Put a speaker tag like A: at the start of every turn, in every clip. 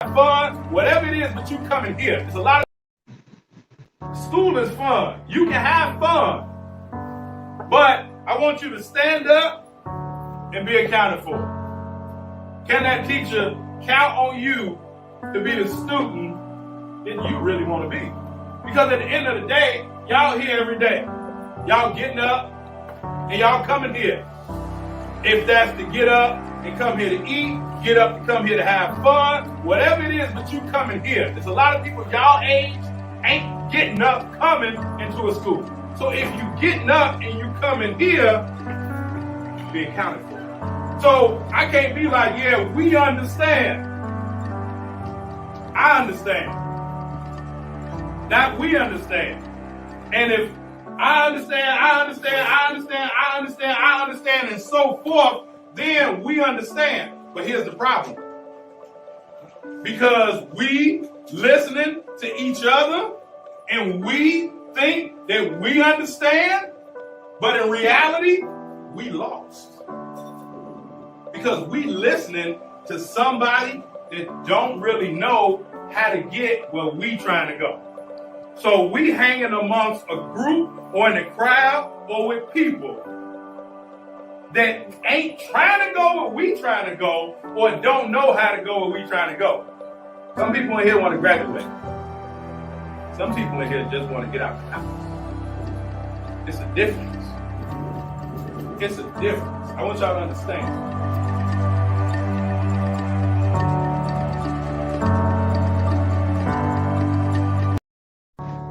A: fun, whatever it is, but you come in here. There's a lot of school is fun. You can have fun, but I want you to stand up and be accounted for. Can that teacher count on you to be the student that you really want to be? Because at the end of the day, y'all here every day. Y'all getting up and y'all coming here. If that's to get up and come here to eat, get up to come here to have fun, whatever it is, but you coming here. There's a lot of people y'all age ain't getting up coming into a school. So if you getting up and you coming here, be accounted for. So I can't be like, yeah, we understand. I understand. Not we understand. And if I understand, and so forth, then we understand. But here's the problem. Because we listening to each other and we think that we understand, but in reality, we lost. Because we listening to somebody that don't really know how to get where we trying to go. So we hanging amongst a group or in a crowd or with people that ain't trying to go where we trying to go or don't know how to go where we trying to go. Some people in here want to graduate. Some people in here just want to get out the house. It's a difference. It's a difference. I want y'all to understand.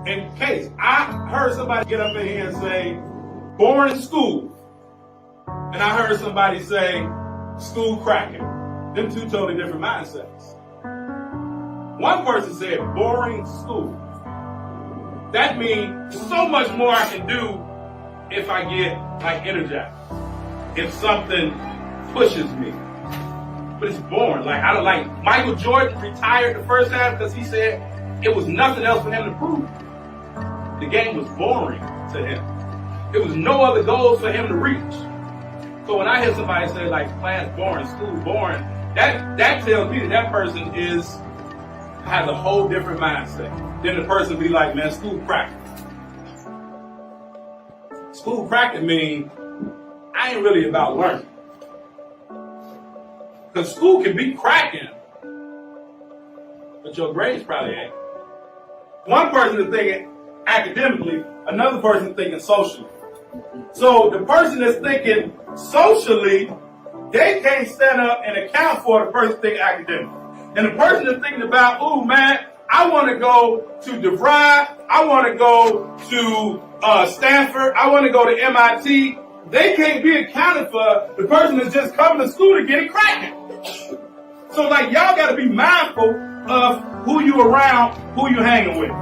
A: In case I heard somebody get up in here and say, boring school. And I heard somebody say, school cracking. Them two totally different mindsets. One person said, boring school. That means so much more I can do if I get like energized. If something pushes me. But it's boring. Like I don't like Michael Jordan retired the first time because he said it was nothing else for him to prove. The game was boring to him. There was no other goals for him to reach. So when I hear somebody say like class boring, school boring, that tells me that person has a whole different mindset. Then the person be like, man, school cracking. School cracking means I ain't really about learning. Because school can be cracking, but your grades probably ain't. One person is thinking academically, another person is thinking socially. So the person that's thinking socially, they can't stand up and account for the person thinking academically. And the person that's thinking about, oh man, I want to go to DeVry, I want to go to Stanford, I want to go to MIT. They can't be accounted for the person that's just coming to school to get it cracking. So like y'all got to be mindful of who you around, who you hanging with.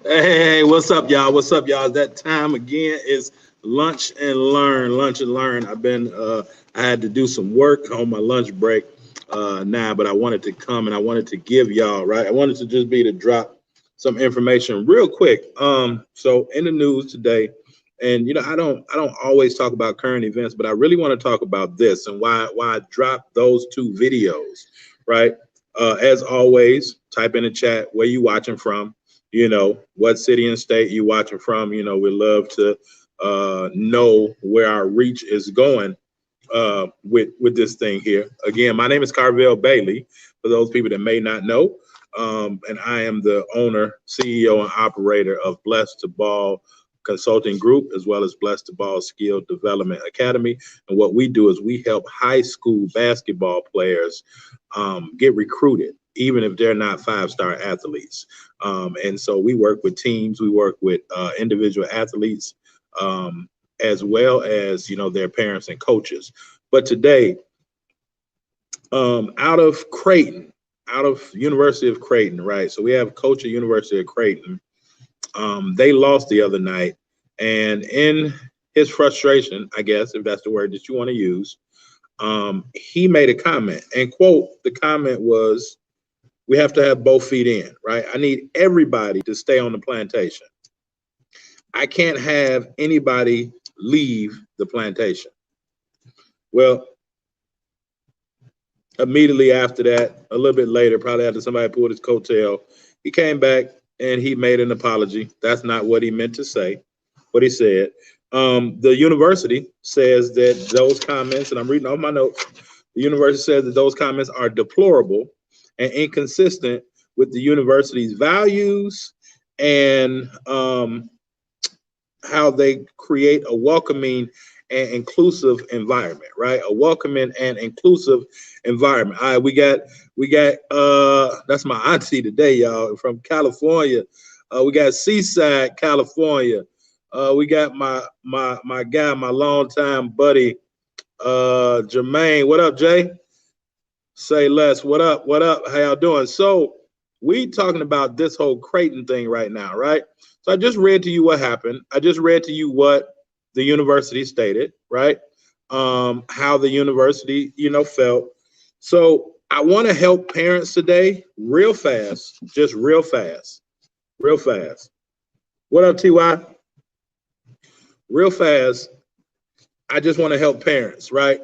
B: Hey, what's up, y'all? What's up, y'all? That time again is lunch and learn. I had to do some work on my lunch break now, but I wanted to come and I wanted to give y'all, right? I wanted to just be to drop some information real quick. So in the news today, and you know, I don't always talk about current events, but I really want to talk about this and why I dropped those two videos, right? As always, type in the chat where you watching from. You know, what city and state you watching from. You know, we love to know where our reach is going with this thing here. Again, my name is Karvell Bailey, for those people that may not know. And I am the owner, CEO, and operator of Blessed to Ball Consulting Group, as well as Blessed to Ball Skill Development Academy. And what we do is we help high school basketball players get recruited, even if they're not five-star athletes. And so we work with teams, we work with individual athletes, as well as, you know, their parents and coaches. But today, out of University of Creighton, right? So we have a coach at University of Creighton. They lost the other night, and in his frustration, I guess, if that's the word that you want to use, he made a comment, and quote, the comment was, we have to have both feet in, right? I need everybody to stay on the plantation. I can't have anybody leave the plantation. Well, immediately after that, a little bit later, probably after somebody pulled his coattail, he came back and he made an apology. That's not what he meant to say, what he said. The university says that those comments, and I'm reading off my notes, the university says that those comments are deplorable and inconsistent with the university's values and how they create a welcoming and inclusive environment, right? A welcoming and inclusive environment. All right, we got that's my auntie today, y'all, from California. We got Seaside, California. We got my guy, my longtime buddy, Jermaine. What up, Jay? Say less. What up? What up? How y'all doing? So we talking about this whole Creighton thing right now, right? So I just read to you what happened. I just read to you what the university stated, right? How the university, felt. So I want to help parents today real fast, just real fast, real fast. What up, TY? Real fast. I just want to help parents, right?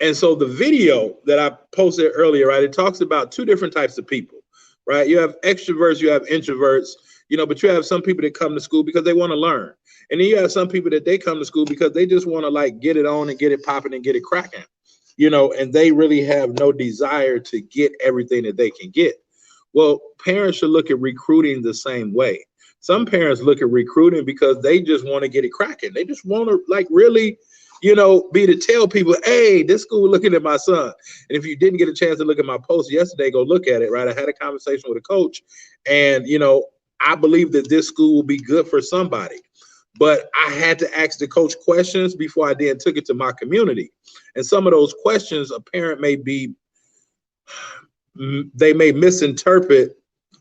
B: And so the video that I posted earlier, right, it talks about two different types of people, right? You have extroverts, you have introverts, but you have some people that come to school because they want to learn. And then you have some people that they come to school because they just want to like get it on and get it popping and get it cracking, and they really have no desire to get everything that they can get. Well, parents should look at recruiting the same way. Some parents look at recruiting because they just want to get it cracking. They just want to like really, be to tell people, hey, this school looking at my son. And if you didn't get a chance to look at my post yesterday, go look at it, right? I had a conversation with a coach and, I believe that this school will be good for somebody. But I had to ask the coach questions before I then took it to my community. And some of those questions, a parent they may misinterpret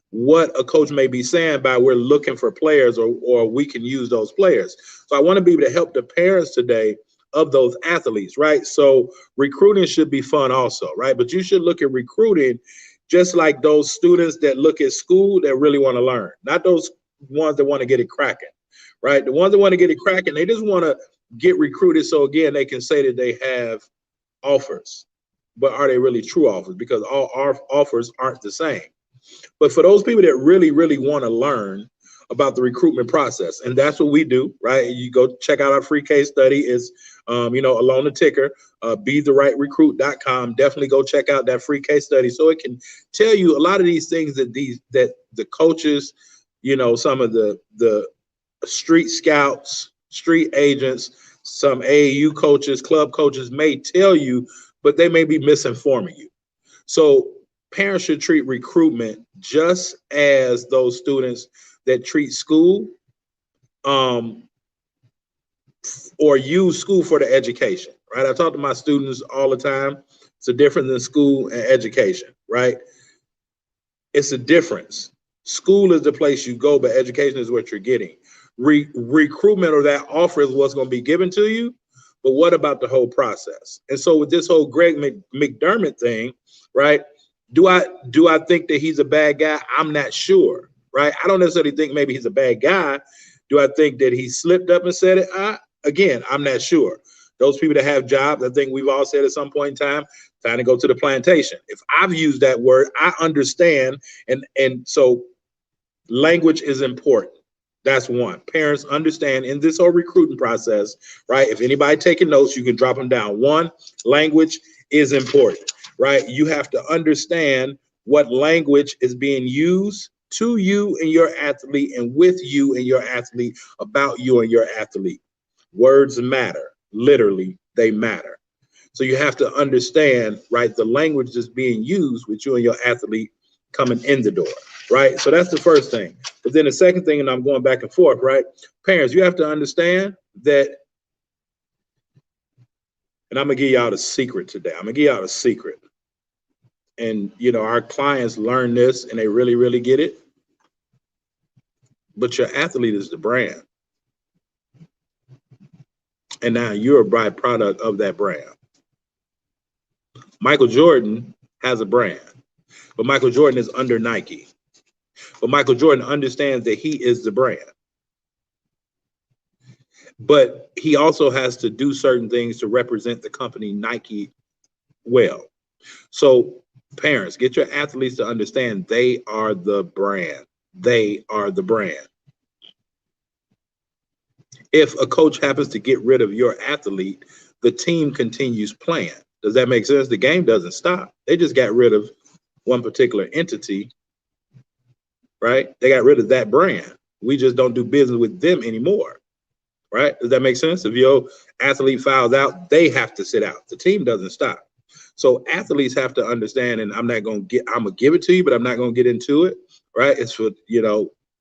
B: what a coach may be saying by we're looking for players or we can use those players. So I want to be able to help the parents today of those athletes, right? So recruiting should be fun also, right? But you should look at recruiting just like those students that look at school that really want to learn, not those ones that want to get it cracking, right? The ones that want to get it cracking, they just want to get recruited so again, they can say that they have offers, but are they really true offers? Because all our offers aren't the same. But for those people that really, really want to learn about the recruitment process, and that's what we do, right? You go check out our free case study. It's, along the ticker, BeTheRightRecruit.com. Definitely go check out that free case study so it can tell you a lot of these things that the coaches, some of the street scouts, street agents, some AAU coaches, club coaches may tell you, but they may be misinforming you. So parents should treat recruitment just as those students that treat school or use school for the education, right? I talk to my students all the time. It's a difference in school and education, right? It's a difference. School is the place you go, but education is what you're getting. Recruitment or that offer is what's going to be given to you, but what about the whole process? And so with this whole Greg McDermott thing, right? Do I think that he's a bad guy? I'm not sure, right? I don't necessarily think maybe he's a bad guy. Do I think that he slipped up and said it? Again, I'm not sure. Those people that have jobs, I think we've all said at some point in time to go to the plantation. If I've used that word, I understand. And so language is important. That's one. Parents understand in this whole recruiting process, right? If anybody taking notes, you can drop them down. One, language is important, right? You have to understand what language is being used to you and your athlete and with you and your athlete about you and your athlete. Words matter. Literally, they matter. So you have to understand, right, the language that's being used with you and your athlete coming in the door, right? So that's the first thing. But then the second thing, and I'm going back and forth, right? Parents, you have to understand that, and I'm going to give y'all a secret today. I'm going to give y'all a secret. And, our clients learn this and they really, really get it. But your athlete is the brand. And now you're a byproduct of that brand. Michael Jordan has a brand, but Michael Jordan is under Nike. But Michael Jordan understands that he is the brand. but he also has to do certain things to represent the company Nike well. So parents, get your athletes to understand they are the brand. They are the brand. If a coach happens to get rid of your athlete, the team continues playing. Does that make sense? The game doesn't stop. They just got rid of one particular entity, right? They got rid of that brand. We just don't do business with them anymore, right? Does that make sense? If your athlete fouls out, they have to sit out. The team doesn't stop. So athletes have to understand, and I'm going to give it to you, but I'm not going to get into it, right? It's for,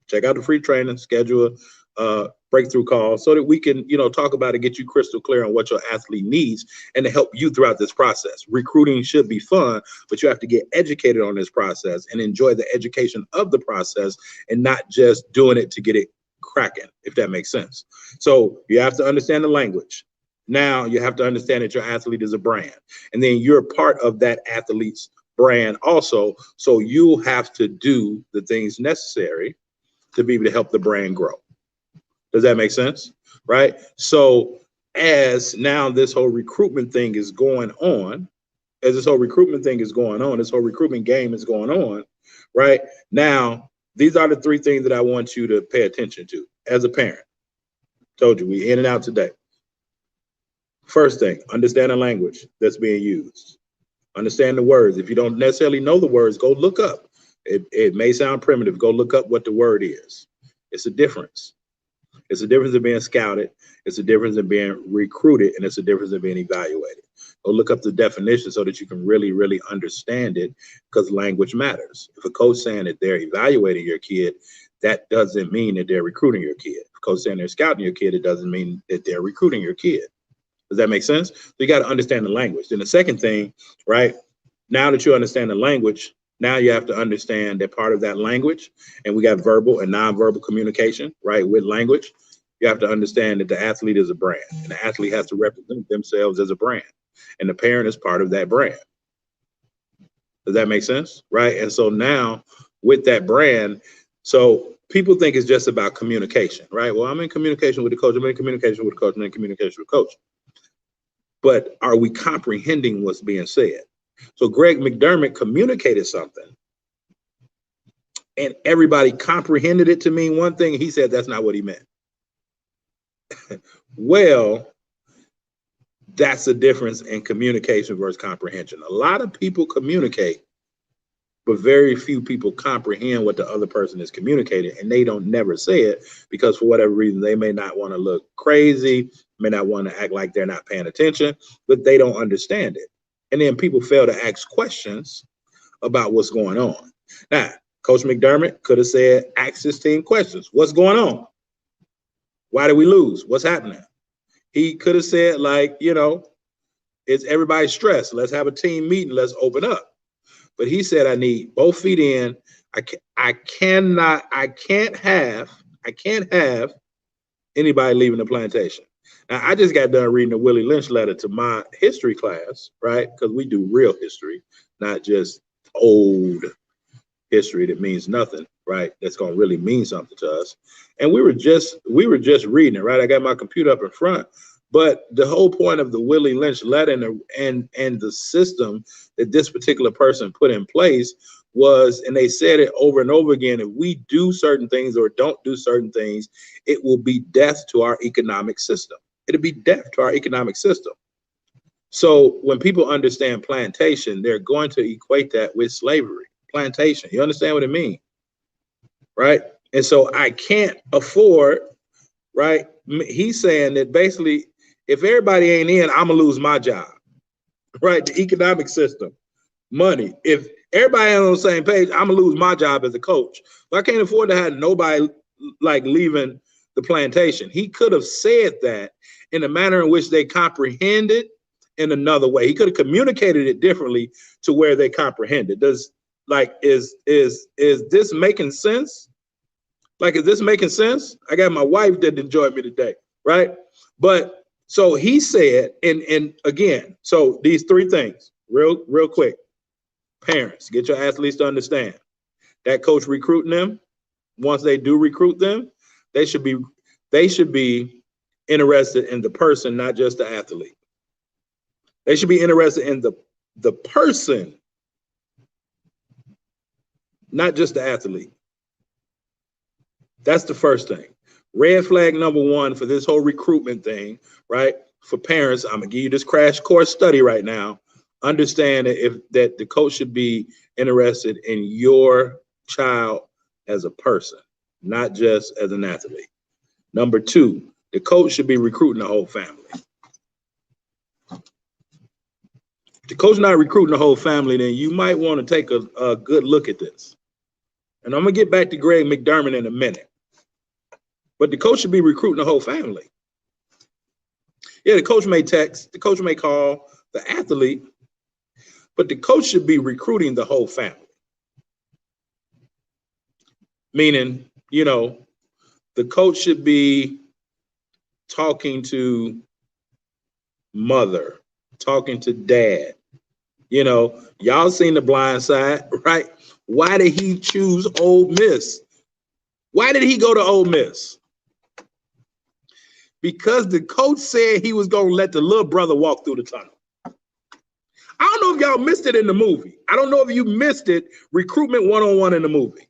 B: check out the free training, schedule a breakthrough call so that we can, talk about it, get you crystal clear on what your athlete needs and to help you throughout this process. Recruiting should be fun, but you have to get educated on this process and enjoy the education of the process and not just doing it to get it cracking, if that makes sense. So you have to understand the language. Now you have to understand that your athlete is a brand, and then you're part of that athlete's brand also. So you have to do the things necessary to be able to help the brand grow. Does that make sense? Right? So as now this whole recruitment thing is going on, this whole recruitment game is going on, right? Now, these are the three things that I want you to pay attention to as a parent. Told you, we in and out today. First thing, understand the language that's being used. Understand the words. If you don't necessarily know the words, go look up. It may sound primitive. Go look up what the word is. It's a difference. It's a difference in being scouted. It's a difference in being recruited, and it's a difference in being evaluated. Go look up the definition so that you can really, really understand it, because language matters. If a coach saying that they're evaluating your kid, that doesn't mean that they're recruiting your kid. If a coach saying they're scouting your kid, it doesn't mean that they're recruiting your kid. Does that make sense? So you got to understand the language. Then the second thing, right, now that you understand the language, now you have to understand that part of that language, and we got verbal and nonverbal communication, right, with language. You have to understand that the athlete is a brand, and the athlete has to represent themselves as a brand, and the parent is part of that brand. Does that make sense? Right? And so now with that brand, so people think it's just about communication, right? Well, I'm in communication with the coach. I'm in communication with the coach. I'm in communication with the coach. But are we comprehending what's being said? So Greg McDermott communicated something, and everybody comprehended it to mean one thing. He said that's not what he meant. Well, that's the difference in communication versus comprehension. A lot of people communicate, but very few people comprehend what the other person is communicating, and they don't never say it because for whatever reason, they may not want to look crazy, may not want to act like they're not paying attention, but they don't understand it. And then people fail to ask questions about what's going on. Now, Coach McDermott could have said, ask his team questions. What's going on? Why did we lose? What's happening? He could have said, like, is everybody stressed? Let's have a team meeting. Let's open up. But he said, I need both feet in. I can't have anybody leaving the plantation. Now, I just got done reading the Willie Lynch letter to my history class, right? Because we do real history, not just old history that means nothing, right? That's going to really mean something to us. And we were just reading it, right? I got my computer up in front. But the whole point of the Willie Lynch letter and the system that this particular person put in place was, and they said it over and over again, if we do certain things or don't do certain things, it will be death to our economic system. It'll be death to our economic system. So when people understand plantation, they're going to equate that with slavery. Plantation, you understand what it means, right? And so I can't afford, right? He's saying that basically, if everybody ain't in, I'm gonna lose my job, right? The economic system, money. If everybody ain't on the same page, I'm gonna lose my job as a coach. But I can't afford to have nobody like leaving the plantation. He could have said that in a manner in which they comprehended in another way. He could have communicated it differently to where they comprehended. Is this making sense? Like, is this making sense? I got my wife that enjoyed me today, right? But so he said, and again, so these three things, real quick. Parents, get your athletes to understand that coach recruiting them. Once they do recruit them, they should be interested in the person, not just the athlete. They should be interested in the person, not just the athlete. That's the first thing. Red flag number one for this whole recruitment thing, right? For parents, I'm gonna give you this crash course study right now. Understand that the coach should be interested in your child as a person, not just as an athlete. Number two, the coach should be recruiting the whole family. If the coach not recruiting the whole family, then you might want to take a good look at this. And I'm gonna get back to Greg McDermott in a minute. But the coach should be recruiting the whole family. Yeah, the coach may text, the coach may call the athlete, but the coach should be recruiting the whole family. Meaning, you know, the coach should be talking to mother, talking to dad. You know, y'all seen The Blind Side, right? Why did he choose Ole Miss? Why did he go to Ole Miss? Because the coach said he was going to let the little brother walk through the tunnel. I don't know if y'all missed it in the movie. I don't know if you missed it, recruitment 101 in the movie.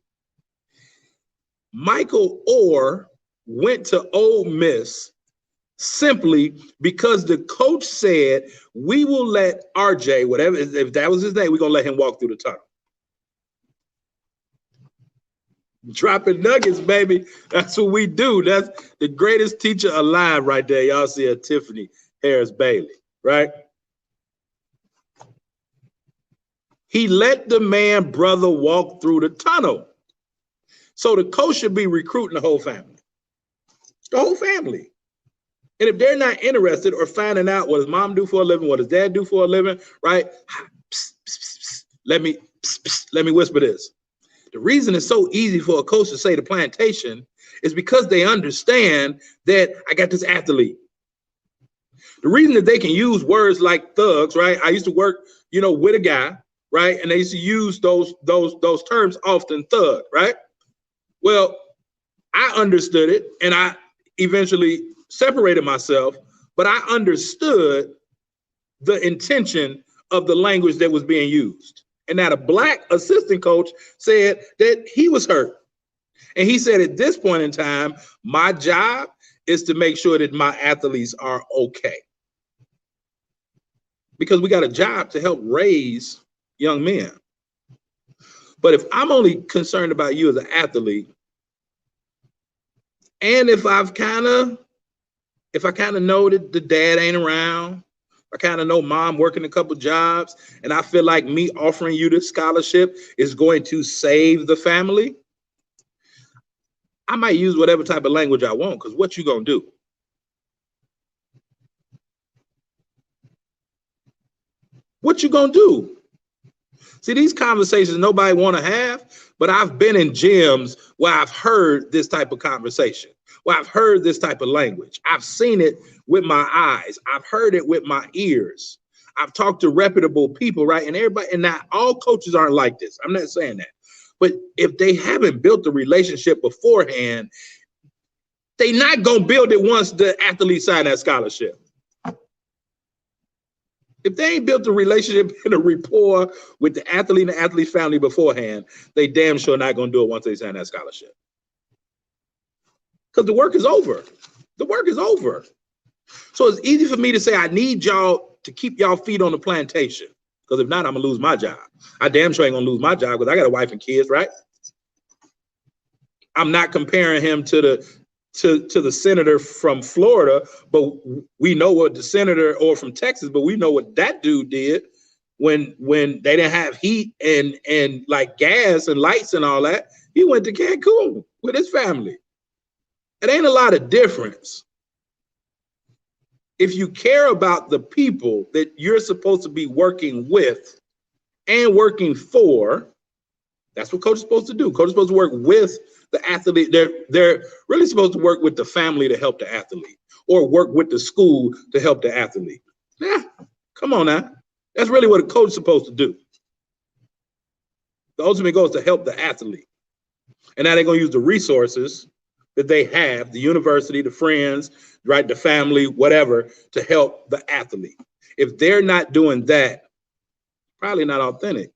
B: Michael Orr went to Ole Miss simply because the coach said, we will let RJ, whatever, if that was his name, we're going to let him walk through the tunnel. Dropping nuggets, baby. That's what we do. That's the greatest teacher alive right there. Y'all see a Tiffany Harris Bailey, right? He let the man brother walk through the tunnel. So the coach should be recruiting the whole family. The whole family. And if they're not interested or finding out what his mom do for a living, what his dad do for a living, right? Psst, psst, psst, psst. Let me whisper this. The reason it's so easy for a coach to say the plantation is because they understand that I got this athlete. The reason that they can use words like thugs, right? I used to work, you know, with a guy, right? And they used to use those terms often, thug, right? Well, I understood it and I eventually separated myself, but I understood the intention of the language that was being used. And that a black assistant coach said that he was hurt. And he said, at this point in time, my job is to make sure that my athletes are okay. Because we got a job to help raise young men. But if I'm only concerned about you as an athlete, and if I kind of know that the dad ain't around, I kind of know mom working a couple jobs, and I feel like me offering you this scholarship is going to save the family, I might use whatever type of language I want, because what you gonna do? What you gonna do? See, these conversations nobody want to have, but I've been in gyms where I've heard this type of conversation, where I've heard this type of language. I've seen it with my eyes. I've heard it with my ears. I've talked to reputable people, right? And everybody, and not all coaches aren't like this. I'm not saying that. But if they haven't built the relationship beforehand, they're not going to build it once the athlete sign that scholarship. If they ain't built a relationship and a rapport with the athlete and the athlete's family beforehand, they damn sure not going to do it once they sign that scholarship. Because the work is over. The work is over. So it's easy for me to say, I need y'all to keep y'all feet on the plantation. Because if not, I'm going to lose my job. I damn sure ain't going to lose my job because I got a wife and kids, right? I'm not comparing him to the senator from Florida, but we know what the senator, or from Texas, but we know what that dude did when they didn't have heat and like gas and lights and all that. He went to Cancun with his family. It ain't a lot of difference. If you care about the people that you're supposed to be working with and working for, that's what coach is supposed to do. Coach is supposed to work with the athlete. They're really supposed to work with the family to help the athlete, or work with the school to help the athlete. Yeah, come on now. That's really what a coach is supposed to do. The ultimate goal is to help the athlete. And now they're going to use the resources that they have, the university, the friends, right, the family, whatever, to help the athlete. If they're not doing that, probably not authentic.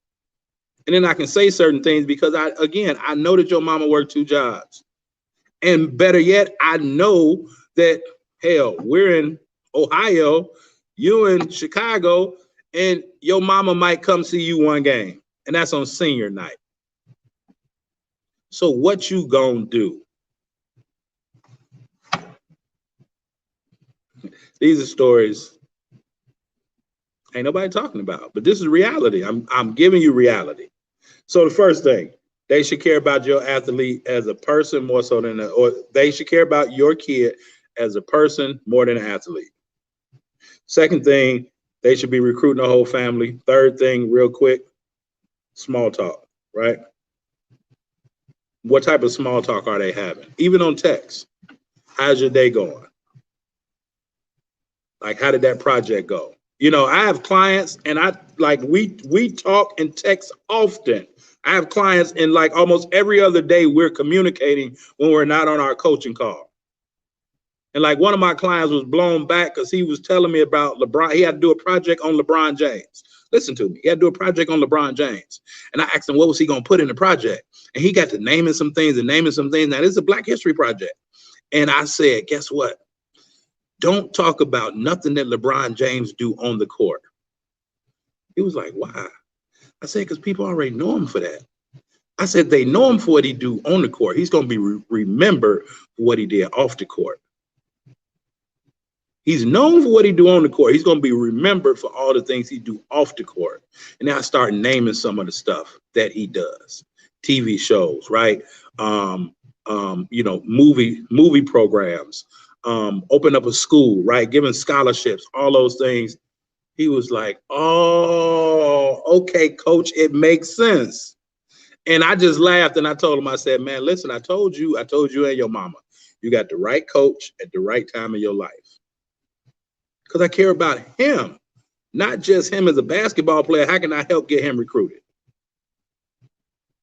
B: And then I can say certain things because I know that your mama worked 2 jobs. And better yet, I know that, hell, we're in Ohio, you in Chicago, and your mama might come see you one game. And that's on senior night. So what you gonna do? These are stories ain't nobody talking about, but this is reality. I'm giving you reality. So the first thing, they should care about your athlete as a person more so than, or they should care about your kid as a person more than an athlete. Second thing, they should be recruiting the whole family. Third thing, real quick, small talk, right? What type of small talk are they having? Even on text, how's your day going? Like, how did that project go? You know, I have clients and we talk and text often. I have clients and like almost every other day we're communicating when we're not on our coaching call. And like one of my clients was blown back because he was telling me about LeBron. He had to do a project on LeBron James. Listen to me. He had to do a project on LeBron James. And I asked him, what was he going to put in the project? And he got to naming some things. Now, this is a Black History project. And I said, guess what? Don't talk about nothing that LeBron James do on the court. He was like, why? I said, because people already know him for that. I said, they know him for what he do on the court. He's going to be remembered for what he did off the court. He's known for what he do on the court. He's going to be remembered for all the things he do off the court. And then I start naming some of the stuff that he does. TV shows, right? Movie programs, open up a school, right? Giving scholarships, all those things. He was like, oh, okay, coach, it makes sense. And I just laughed and I told him, I said, man, listen, I told you and your mama, you got the right coach at the right time in your life. Because I care about him, not just him as a basketball player. How can I help get him recruited?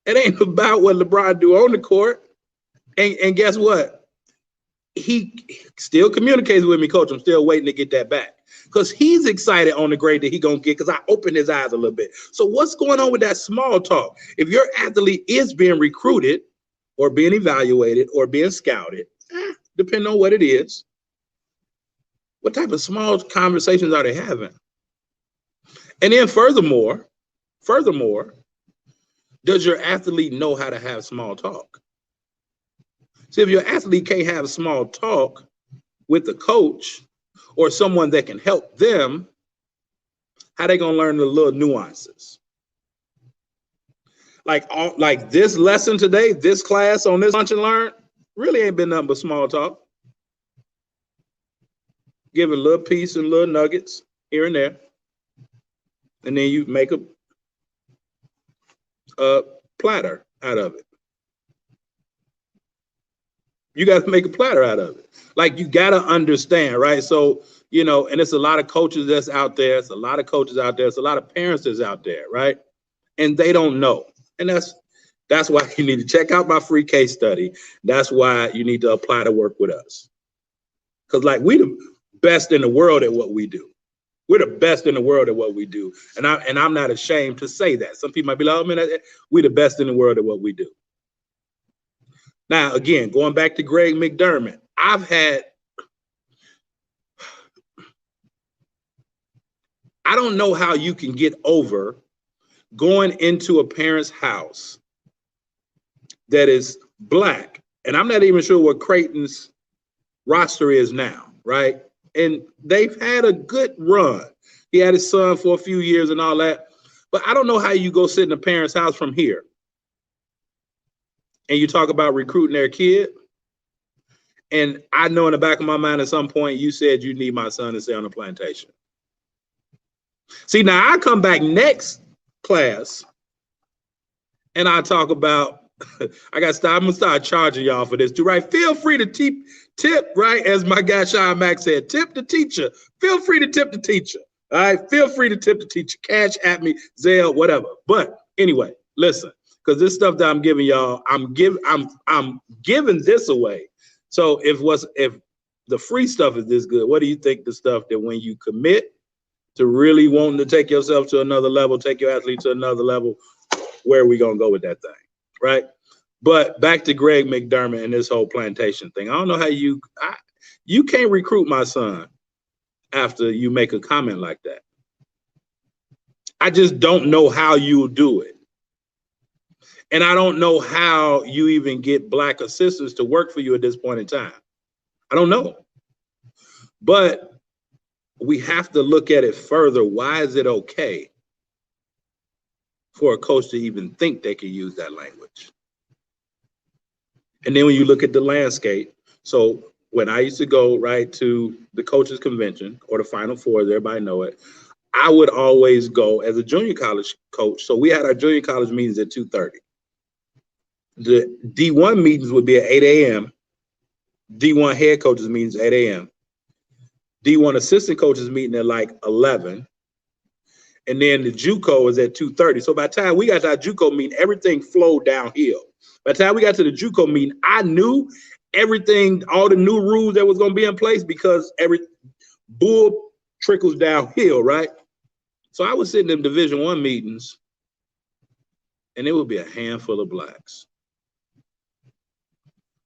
B: It ain't about what LeBron do on the court. And guess what? He still communicates with me, coach. I'm still waiting to get that back. Because he's excited on the grade that he going to get because I opened his eyes a little bit. So what's going on with that small talk? If your athlete is being recruited or being evaluated or being scouted, depending on what it is, what type of small conversations are they having? And then furthermore, does your athlete know how to have small talk? See, if your athlete can't have small talk with the coach or someone that can help them, how they gonna learn the little nuances? Like this lesson today, this class on this Lunch and Learn, really ain't been nothing but small talk. Give a little piece and little nuggets here and there. And then you make a platter out of it. You got to make a platter out of it. Like, you got to understand, right? So, you know, and it's a lot of coaches that's out there. It's a lot of coaches out there. It's a lot of parents that's out there, right? And they don't know. And that's why you need to check out my free case study. That's why you need to apply to work with us. Because, like, we the best in the world at what we do. We're the best in the world at what we do. And I'm not ashamed to say that. Some people might be like, oh, man, we're the best in the world at what we do. Now, again, going back to Greg McDermott, I don't know how you can get over going into a parent's house that is Black. And I'm not even sure what Creighton's roster is now, right? And they've had a good run. He had his son for a few years and all that. But I don't know how you go sit in a parent's house from here and you talk about recruiting their kid. And I know in the back of my mind at some point you said you need my son to stay on the plantation. See, now I come back next class and I talk about, I'm gonna start charging y'all for this too, right? Feel free to tip, right? As my guy Sean Mack said, tip the teacher. Feel free to tip the teacher. All right, feel free to tip the teacher. Cash at me, Zelle, whatever. But anyway, listen, because this stuff that I'm giving y'all, I'm giving this away So if the free stuff is this good, what do you think the stuff that when you commit to really wanting to take yourself to another level, take your athlete to another level, where are we gonna go with that thing, right? But back to Greg McDermott and this whole plantation thing. I don't know how you can't recruit my son after you make a comment like that. I just don't know how you'll do it. And I don't know how you even get Black assistants to work for you at this point in time. I don't know. But we have to look at it further. Why is it okay for a coach to even think they can use that language? And then when you look at the landscape, so when I used to go right to the coaches convention or the Final Four, everybody know it, I would always go as a junior college coach. So we had our junior college meetings at 2:30. The D1 meetings would be at 8 a.m. D1 head coaches meetings 8 a.m. D1 assistant coaches meeting at like 11. And then the JUCO is at 2:30. So by the time we got to our JUCO meeting, everything flowed downhill. By the time we got to the JUCO meeting, I knew everything, all the new rules that was going to be in place, because every bull trickles downhill, right? So I was sitting in Division I meetings, and it would be a handful of Blacks.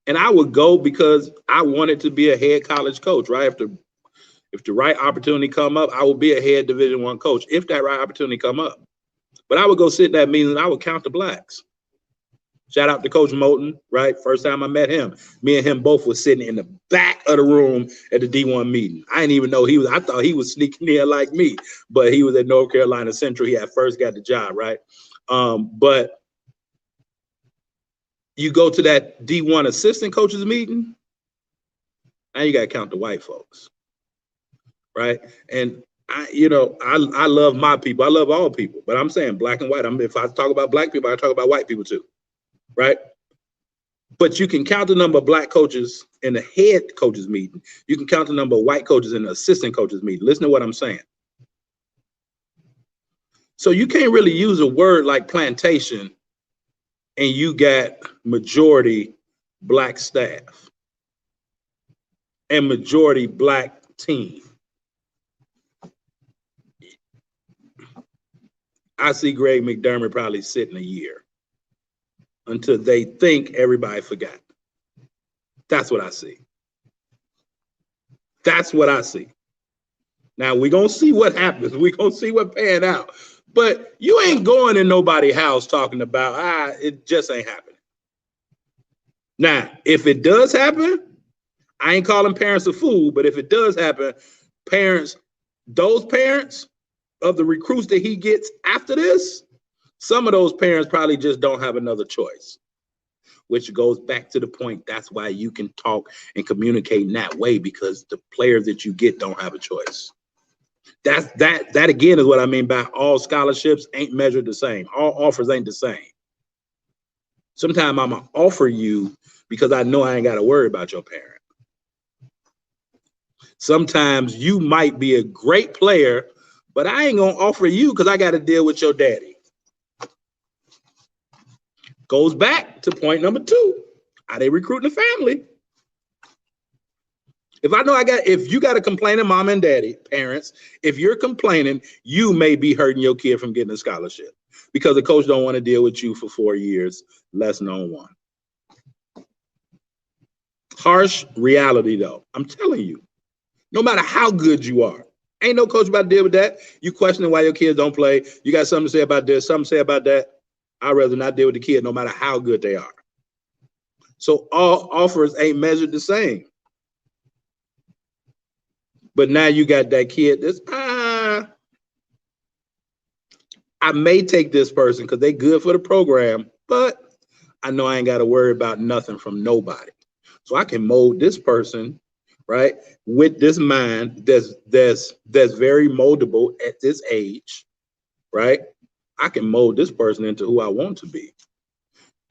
B: And I would go because I wanted to be a head college coach, right? If the right opportunity come up, I would be a head Division I coach if that right opportunity come up. But I would go sit in that meeting and I would count the Blacks. Shout out to Coach Moulton, right? First time I met him, me and him both was sitting in the back of the room at the D1 meeting. I didn't even know I thought he was sneaking in like me, but he was at North Carolina Central. He had first got the job, right? But you go to that D1 assistant coaches meeting, now you got to count the white folks, right? And I love my people. I love all people, but I'm saying Black and white. If I talk about Black people, I talk about white people too, right? But you can count the number of Black coaches in the head coaches meeting. You can count the number of white coaches in the assistant coaches meeting. Listen to what I'm saying. So you can't really use a word like plantation and you got majority Black staff and majority Black team. I see Greg McDermott probably sitting a year until they think everybody forgot. That's what I see. That's what I see. Now we're gonna see what happens. We're gonna see what pan out. But you ain't going in nobody's house talking about, it just ain't happening. Now, if it does happen, I ain't calling parents a fool, but if it does happen, those parents of the recruits that he gets after this, some of those parents probably just don't have another choice, which goes back to the point. That's why you can talk and communicate in that way, because the players that you get don't have a choice. That again is what I mean by all scholarships ain't measured the same. All offers ain't the same. Sometimes I'm gonna offer you because I know I ain't got to worry about your parent. Sometimes you might be a great player, but I ain't gonna offer you because I got to deal with your daddy. Goes back to point number 2. Are they recruiting the family? If I know if you got a complaining mom and daddy, parents, if you're complaining, you may be hurting your kid from getting a scholarship because the coach don't want to deal with you for 4 years, less known one. Harsh reality though. I'm telling you, no matter how good you are, ain't no coach about to deal with that. You questioning why your kids don't play. You got something to say about this, something to say about that. I'd rather not deal with the kid no matter how good they are. So all offers ain't measured the same. But now you got that kid that's, I may take this person because they good for the program, but I know I ain't got to worry about nothing from nobody. So I can mold this person, right, with this mind that's very moldable at this age, right? I can mold this person into who I want to be.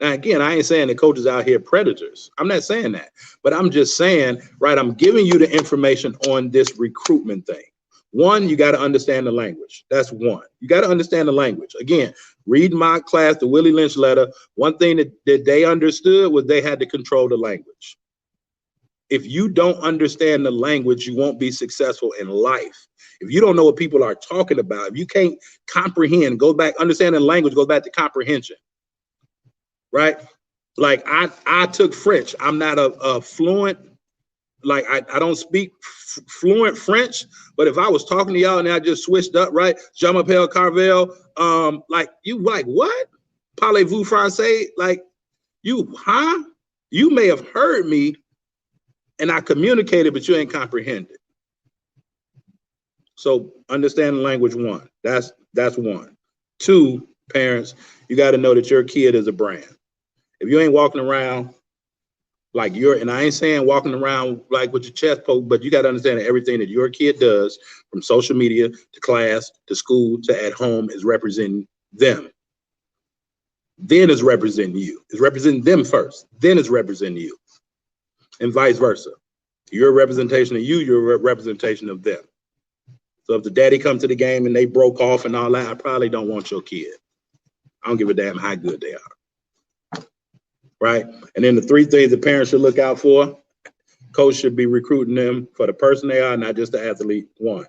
B: Now, again, I ain't saying the coaches out here predators. I'm not saying that. But I'm just saying, right, I'm giving you the information on this recruitment thing. One, you got to understand the language. That's one. You got to understand the language. Again, read my class, the Willie Lynch letter. One thing that they understood was they had to control the language. If you don't understand the language, you won't be successful in life. If you don't know what people are talking about, if you can't comprehend, go back, understanding language goes back to comprehension, right? Like I took French. I'm not a fluent, like I don't speak fluent French, but if I was talking to y'all and I just switched up, right? Je m'appelle Karvell, like you like, what? Parlez-vous français? Like you, huh? You may have heard me and I communicated, but you ain't comprehended. So understand language, one. That's one. Two, parents, you got to know that your kid is a brand. If you ain't walking around like and I ain't saying walking around like with your chest poked, but you got to understand that everything that your kid does, from social media to class to school to at home, is representing them. Then it's representing you. It's representing them first. Then it's representing you. And vice versa. You're a representation of you, you're a representation of them. So if the daddy comes to the game and they broke off and all that, I probably don't want your kid. I don't give a damn how good they are. Right? And then the three things the parents should look out for: coach should be recruiting them for the person they are, not just the athlete. One.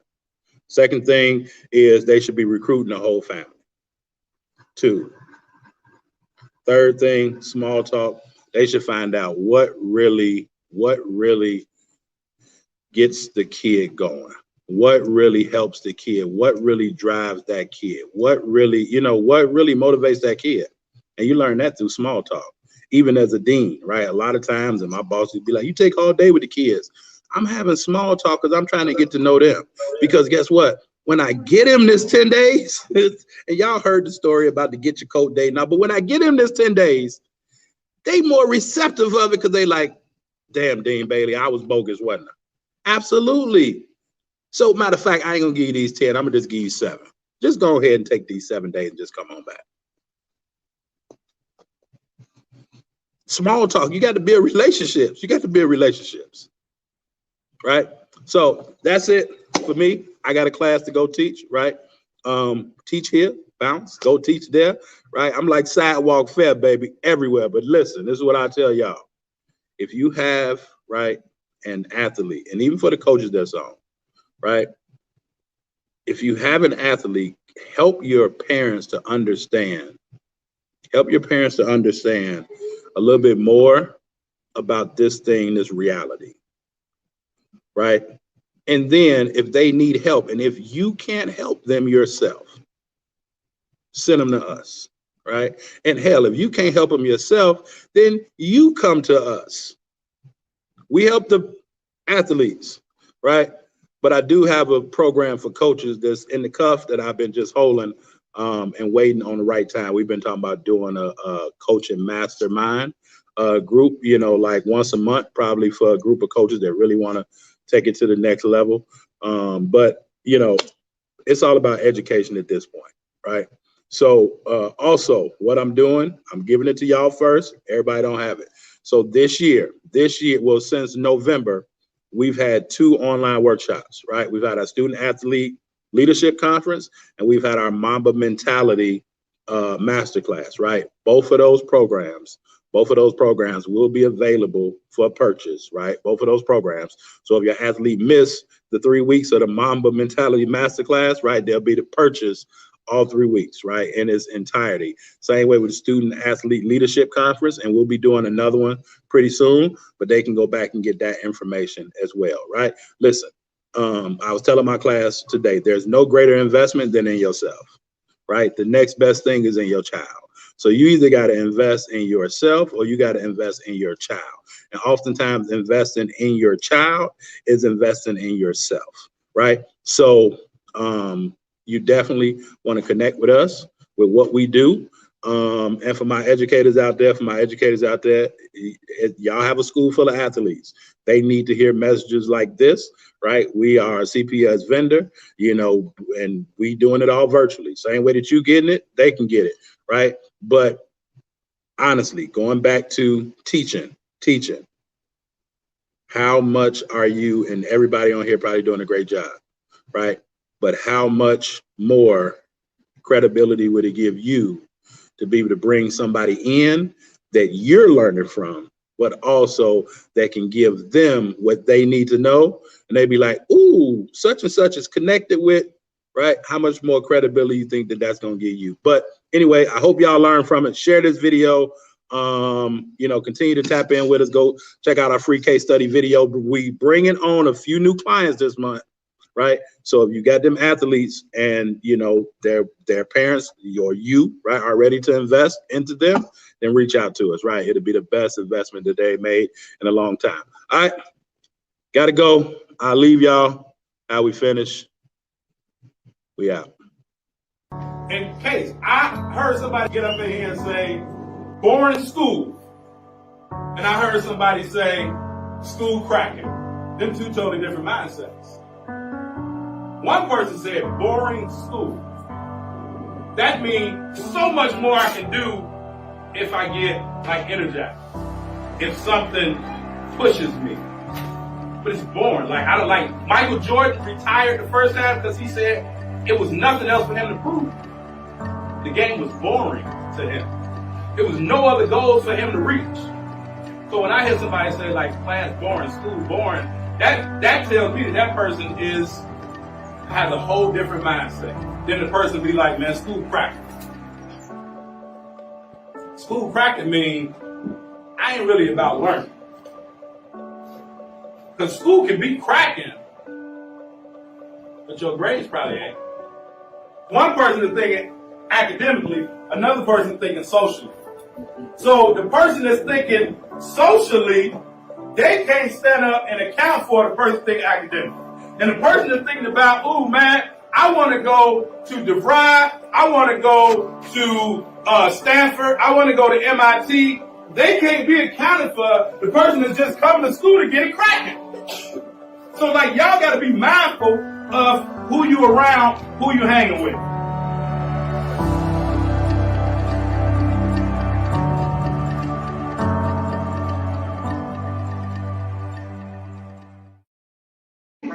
B: Second thing is they should be recruiting the whole family. Two. Third thing, small talk. They should find out what really gets the kid going. What really helps the kid? What really drives that kid? What really motivates that kid? And you learn that through small talk. Even as a dean, right? A lot of times, and my boss would be like, you take all day with the kids. I'm having small talk because I'm trying to get to know them. Because guess what? When I get him this 10 days, and y'all heard the story about the get your coat day now, but when I get him this 10 days, they more receptive of it because they like, damn, Dean Bailey, I was bogus, wasn't I? Absolutely. So matter of fact, I ain't gonna give you these 10. I'm gonna just give you 7. Just go ahead and take these 7 days and just come on back. Small talk. You got to build relationships. You got to build relationships. Right? So that's it for me. I got a class to go teach, right? Teach here, bounce, go teach there, right? I'm like sidewalk fair, baby, everywhere. But listen, this is what I tell y'all. If you have, right, an athlete, and even for the coaches that's on, right? If you have an athlete, help your parents to understand. Help your parents to understand a little bit more about this thing, this reality, right? And then if they need help, and if you can't help them yourself, send them to us, right? And hell, if you can't help them yourself, then you come to us. We help the athletes, right? But I do have a program for coaches that's in the cuff that I've been just holding and waiting on the right time. We've been talking about doing a coaching mastermind group, like once a month, probably for a group of coaches that really want to take it to the next level. But it's all about education at this point, right? So also what I'm doing, I'm giving it to y'all first. Everybody don't have it. So this year, well, since November, we've had 2 online workshops, right? We've had our student athlete leadership conference, and we've had our Mamba mentality masterclass, right? Both of those programs will be available for purchase, right? Both of those programs. So if your athlete missed the 3 weeks of the Mamba mentality masterclass, right, they'll be to purchase all 3 weeks, right, in its entirety. Same way with the student athlete leadership conference, and we'll be doing another one pretty soon, but they can go back and get that information as well, right? Listen, I was telling my class today, there's no greater investment than in yourself, right? The next best thing is in your child. So you either got to invest in yourself or you got to invest in your child. And oftentimes investing in your child is investing in yourself, right? So you definitely want to connect with us with what we do. And for my educators out there, y'all have a school full of athletes. They need to hear messages like this, right? We are a CPS vendor, and we doing it all virtually. Same way that you getting it, they can get it, right? But honestly, going back to teaching, how much are you, and everybody on here probably doing a great job, right? But how much more credibility would it give you to be able to bring somebody in that you're learning from but also that can give them what they need to know. And they be like, ooh, such and such is connected with, right? How much more credibility you think that that's going to give you? But anyway, I hope y'all learn from it. Share this video. Continue to tap in with us. Go check out our free case study video. We bringing on a few new clients this month, right? So if you got them athletes and their parents or you, right, are ready to invest into them, then reach out to us, right? It'll be the best investment that they made in a long time. All right, gotta go. I'll leave y'all. How we finish? We out.
A: In case I heard somebody get up in here and say boring school, and I heard somebody say school cracking. Them two totally different mindsets. One person said boring school. That means so much more I can do if I get energized. If something pushes me. But it's boring. I don't like Michael Jordan retired the first time because he said it was nothing else for him to prove. The game was boring to him. There was no other goals for him to reach. So when I hear somebody say class boring, school boring, that tells me that person has a whole different mindset. Then the person be like, man, school cracking. School cracking means I ain't really about learning. Because school can be cracking, but your grades probably ain't. One person is thinking academically, another person is thinking socially. So the person that's thinking socially, they can't stand up and account for the person thinking academically. And the person that's thinking about, ooh, man, I want to go to DeVry, I want to go to Stanford, I want to go to MIT. They can't be accounted for the person that's just coming to school to get it cracking. So y'all got to be mindful of who you around, who you hanging with.